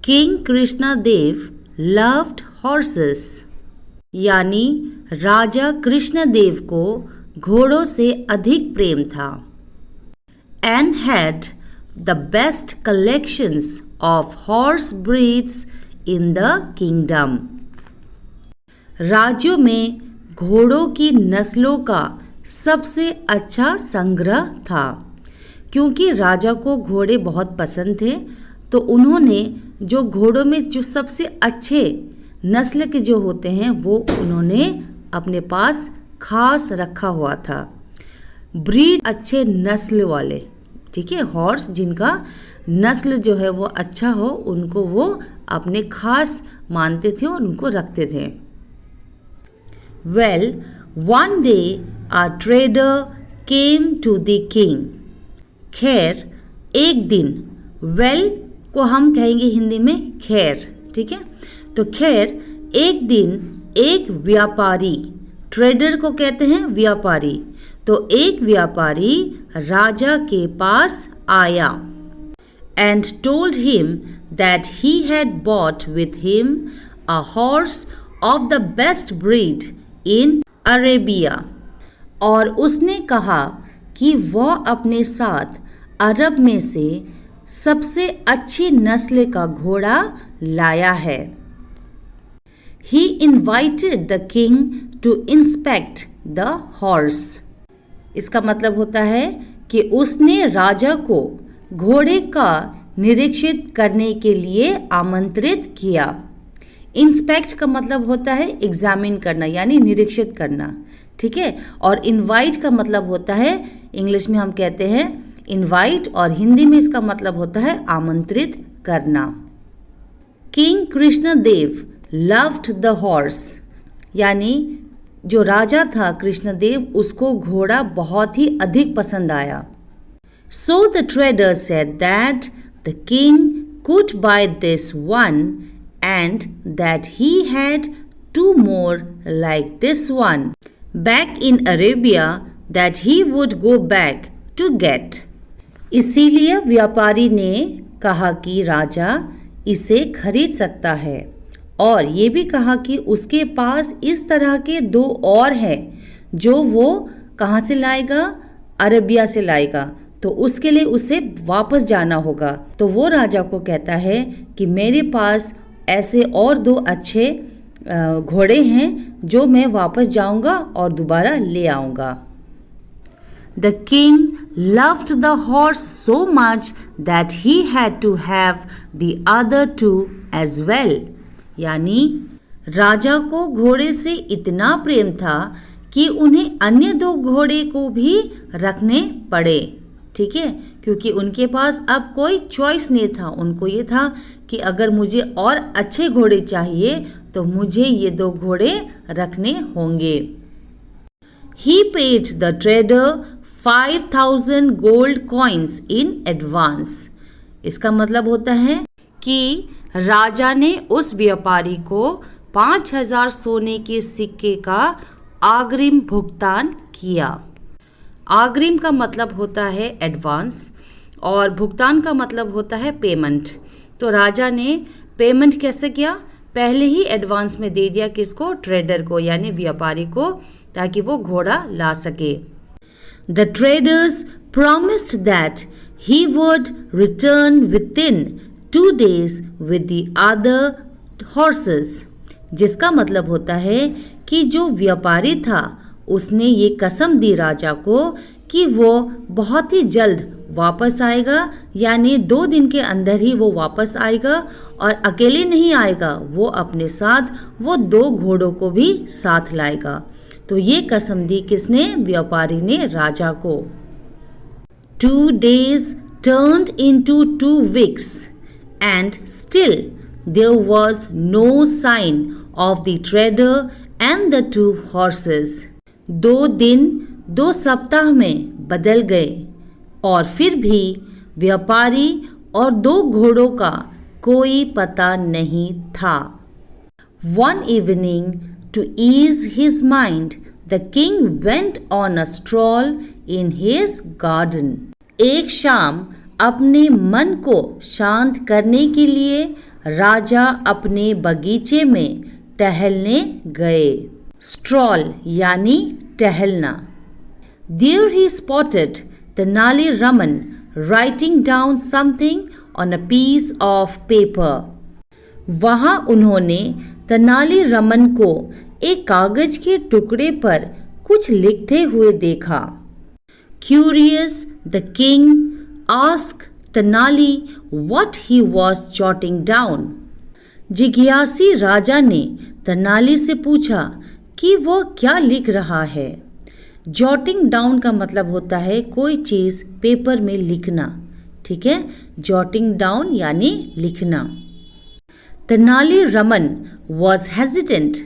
King Krishnadeva loved horses, यानी राजा कृष्णदेव को घोड़ों से अधिक प्रेम था। And had the best collections of horse breeds in the kingdom. राज्यों में घोड़ों की नस्लों का सबसे अच्छा संग्रह था। क्योंकि राजा को घोड़े बहुत पसंद थे, तो उन्होंने जो घोड़ों में जो सबसे अच्छे नस्ल के जो होते हैं वो उन्होंने अपने पास खास रखा हुआ था। ब्रीड अच्छे नस्ल वाले, ठीक है, हॉर्स जिनका नस्ल जो है वो अच्छा हो, उनको वो अपने खास मानते थे और उनको रखते थे। Well, one day a trader came to the king. खैर एक दिन, well को हम कहेंगे हिंदी में खैर, ठीक है। तो खैर एक दिन एक व्यापारी, ट्रेडर को कहते हैं व्यापारी, तो एक व्यापारी राजा के पास आया and told him that he had bought with him a horse of the best breed in Arabia। और उसने कहा कि वह अपने साथ अरब में से सबसे अच्छी नस्ल का घोड़ा लाया है। He invited the king to inspect the horse। इसका मतलब होता है कि उसने राजा को घोड़े का निरीक्षित करने के लिए आमंत्रित किया। इंस्पेक्ट का मतलब होता है एग्जामिन करना, यानी निरीक्षित करना, ठीक है। और इनवाइट का मतलब होता है, इंग्लिश में हम कहते हैं इनवाइट, और हिंदी में इसका मतलब होता है आमंत्रित करना। King Krishnadeva loved the horse, यानी जो राजा था कृष्णदेव, उसको घोड़ा बहुत ही अधिक पसंद आया। So the trader said that the king could buy this one and that he had two more like this one back in Arabia that he would go back to get। इसीलिए व्यापारी ने कहा कि राजा इसे खरीद सकता है, और ये भी कहा कि उसके पास इस तरह के दो और हैं जो वो कहाँ से लाएगा, अरबिया से लाएगा, तो उसके लिए उसे वापस जाना होगा। तो वो राजा को कहता है कि मेरे पास ऐसे और दो अच्छे घोड़े हैं जो मैं वापस जाऊंगा और दोबारा ले आऊंगा। The king loved the horse so much that he had to have the other two as well। यानी राजा को घोड़े से इतना प्रेम था कि उन्हें अन्य दो घोड़े को भी रखने पड़े, ठीक है, क्योंकि उनके पास अब कोई चॉइस नहीं था। उनको ये था कि अगर मुझे और अच्छे घोड़े चाहिए तो मुझे ये दो घोड़े रखने होंगे। He paid the trader 5,000 gold coins in advance। इसका मतलब होता है कि राजा ने उस व्यापारी को 5,000 सोने के सिक्के का अग्रिम भुगतान किया। अग्रिम का मतलब होता है एडवांस, और भुगतान का मतलब होता है पेमेंट। तो राजा ने पेमेंट कैसे किया, पहले ही एडवांस में दे दिया किसको, ट्रेडर को, यानी व्यापारी को, ताकि वो घोड़ा ला सके। The traders promised that he would return within 2 days with the other horses। जिसका मतलब होता है कि जो व्यापारी था उसने ये कसम दी राजा को कि वो बहुत ही जल्द वापस आएगा, यानी 2 दिन के अंदर ही वो वापस आएगा, और अकेले नहीं आएगा, वो अपने साथ वो 2 घोड़ों को भी साथ लाएगा। तो ये कसम दी किसने, व्यापारी ने राजा को। 2 days turned into 2 weeks and still there was no sign of the trader and the 2 horses। 2 दिन 2 सप्ताह में बदल गए और फिर भी व्यापारी और 2 घोड़ों का कोई पता नहीं था। One evening, to ease his mind, the king went on a stroll in his garden। एक शाम अपने मन को शांत करने के लिए राजा अपने बगीचे में टहलने गए। स्ट्रॉल यानी टहलना। There he spotted Tenali Raman writing down something on a piece of paper. वहाँ उन्होंने तेनाली रमन को एक कागज के टुकड़े पर कुछ लिखते हुए देखा। Curious, the king asked Tenali what he was jotting down. जिज्ञासी राजा ने तेनाली से पूछा कि वो क्या लिख रहा है। जॉटिंग डाउन का मतलब होता है कोई चीज़ पेपर में लिखना, ठीक है। जॉटिंग डाउन यानी लिखना। Tenali Raman was hesitant,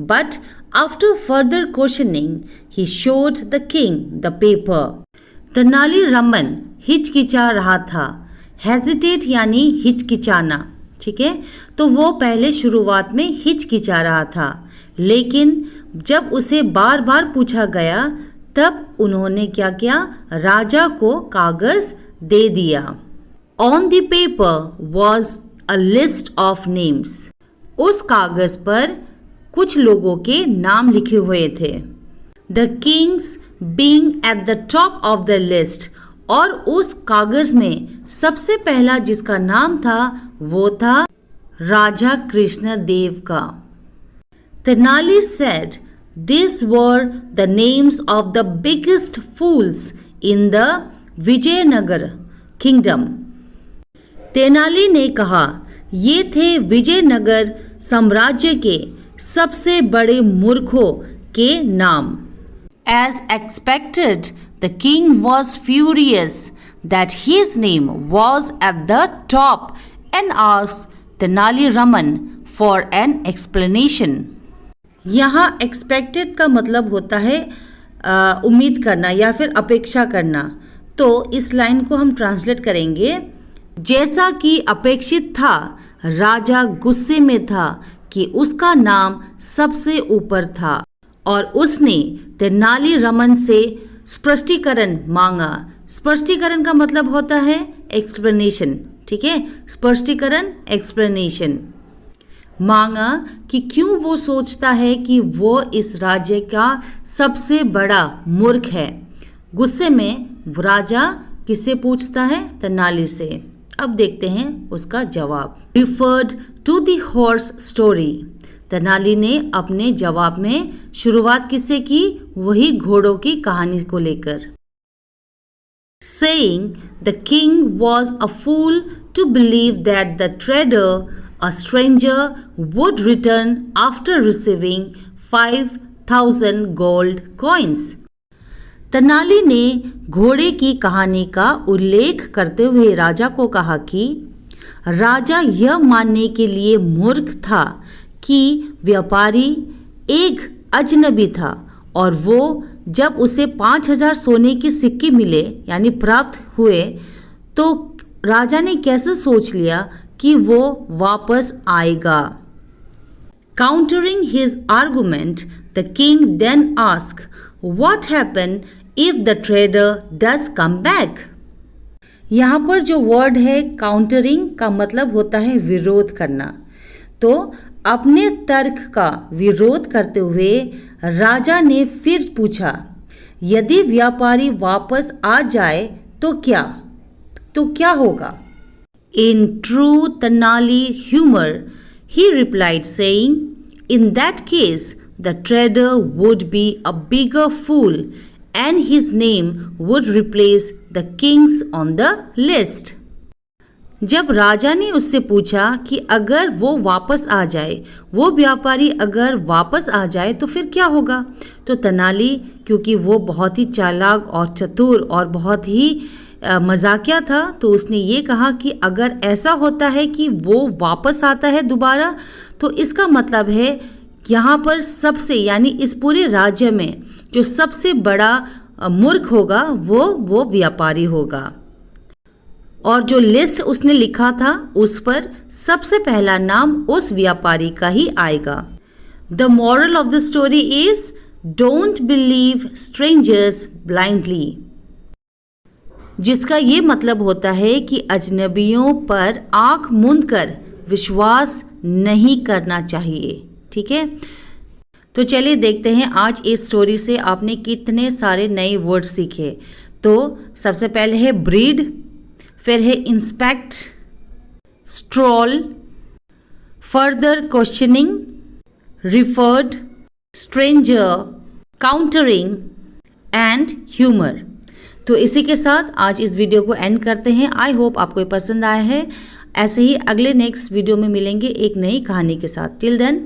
but after further questioning, he showed the king the paper. Tenali Raman हिचकिचा रहा था। Hesitate यानी हिचकिचाना, ठीक है। तो वो पहले शुरुआत में हिचकिचा रहा था, लेकिन जब उसे बार बार पूछा गया तब उन्होंने क्या किया, राजा को कागज दे दिया। On the paper was a list of names. उस कागज पर कुछ लोगों के नाम लिखे हुए थे। The kings being at the top of the list. और उस कागज में सबसे पहला जिसका नाम था वो था राजा कृष्ण देव का। Tenali said these were the names of the biggest fools in the Vijayanagar kingdom. Tenali ने कहा ये थे विजयनगर साम्राज्य के सबसे बड़े मूर्खों के नाम। As expected, the king was furious that his name was at the top and asked Tenali Raman for an explanation. यहाँ expected का मतलब होता है उम्मीद करना या फिर अपेक्षा करना। तो इस लाइन को हम ट्रांसलेट करेंगे, जैसा कि अपेक्षित था राजा गुस्से में था कि उसका नाम सबसे ऊपर था और उसने तेनाली रमन से स्पष्टीकरण मांगा। स्पष्टीकरण का मतलब होता है एक्सप्लेनेशन, ठीक है। स्पष्टीकरण एक्सप्लेनेशन मांगा कि क्यों वो सोचता है कि वो इस राज्य का सबसे बड़ा मूर्ख है। गुस्से में राजा किससे पूछता है, तेनाली से। अब देखते हैं उसका जवाब। Referred to the horse story. Tenali ने अपने जवाब में शुरुआत किससे की, वही घोड़ों की कहानी को लेकर। Saying the king was a fool to believe that the trader, a stranger, would return after receiving 5,000 gold coins. Tenali ने घोड़े की कहानी का उल्लेख करते हुए राजा को कहा कि राजा यह मानने के लिए मूर्ख था कि व्यापारी एक अजनबी था और वो जब उसे 5,000 सोने के सिक्के मिले यानी प्राप्त हुए तो राजा ने कैसे सोच लिया कि वो वापस आएगा। Countering his argument, the king then asked, "What happened if the trader does come back?" यहाँ पर जो वर्ड है काउंटरिंग का मतलब होता है विरोध करना। तो अपने तर्क का विरोध करते हुए राजा ने फिर पूछा, यदि व्यापारी वापस आ जाए तो क्या होगा। In true Tenali humor, he replied saying, "In that case, the trader would be a bigger fool and his name would replace the king's on the list." जब राजा ने उससे पूछा कि अगर वो वापस आ जाए, वो व्यापारी अगर वापस आ जाए तो फिर क्या होगा, तो तेनाली क्योंकि वो बहुत ही चालाक और चतुर और बहुत ही मजाकिया था तो उसने ये कहा कि अगर ऐसा होता है कि वो वापस आता है दोबारा तो इसका मतलब है यहाँ पर सबसे यानी इस पूरे राज्य में जो सबसे बड़ा मूर्ख होगा वो व्यापारी होगा। और जो लिस्ट उसने लिखा था उस पर सबसे पहला नाम उस व्यापारी का ही आएगा। The moral of the story is don't believe strangers blindly, जिसका ये मतलब होता है कि अजनबियों पर आंख मूंद कर विश्वास नहीं करना चाहिए। ठीक है, तो चलिए देखते हैं आज इस स्टोरी से आपने कितने सारे नए वर्ड सीखे। तो सबसे पहले है ब्रीड, फिर है inspect, stroll, further questioning, referred, stranger, countering and humour. तो इसी के साथ आज इस वीडियो को एंड करते हैं। आई होप आपको ये पसंद आया है। ऐसे ही अगले नेक्स्ट वीडियो में मिलेंगे एक नई कहानी के साथ। Till then